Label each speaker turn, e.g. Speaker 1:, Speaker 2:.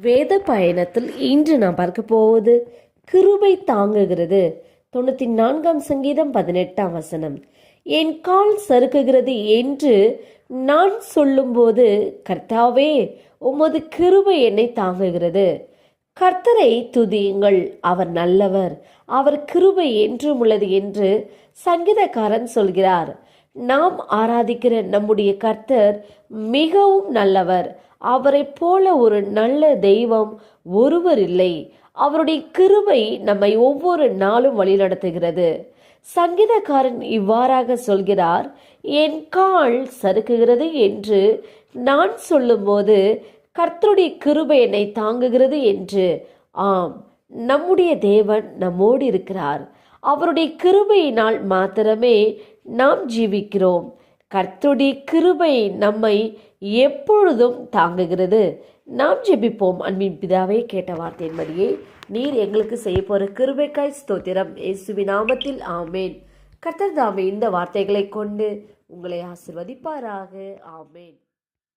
Speaker 1: வேத பயணத்தில் இன்று நாம் பார்க்க போவது கிருபை தாங்குகிறது. 94ஆம் சங்கீதம் 18ஆம் வசனம். என் கால் சறுக்குகிறது என்று நான் சொல்லும்போது, கர்த்தாவே உமது கிருபை என்னை தாங்குகிறது. கர்த்தரை துதியுங்கள், அவர் நல்லவர், அவர் கிருபை என்றும் உள்ளது என்று சங்கீதக்காரன் சொல்கிறார். நாம் ஆராதிக்கிற நம்முடைய கர்த்தர் மிகவும் நல்லவர். அவரை போல ஒரு நல்ல தெய்வம் ஒருவர் இல்லை. அவருடைய கிருபை நம்மை ஒவ்வொரு நாளும் வழிநடத்துகிறது. சங்கீதக்காரன் இவ்வாறாக சொல்கிறார், என் கால் சறுக்குகிறது என்று நான் சொல்லும்போது கர்த்தருடைய கிருபை என்னை தாங்குகிறது என்று. ஆம், நம்முடைய தேவன் நம்மோடு இருக்கிறார். அவருடைய கிருபையினால் மாத்திரமே நாம் ஜீவிக்கிறோம். கர்த்தருடைய கிருபை நம்மை எப்பொழுதும் தாங்குகிறது. நாம் ஜெபிப்போம். அன்பின் பிதாவே, கேட்ட வார்த்தையின்படியே நீர் எங்களுக்கு செய்ய போற கிருபைக்காய் ஸ்தோத்திரம். இயேசுவின் நாமத்தில் ஆமேன். கர்த்தர் தாமே இந்த வார்த்தைகளை கொண்டு உங்களை ஆசீர்வதிப்பாராக. ஆமேன்.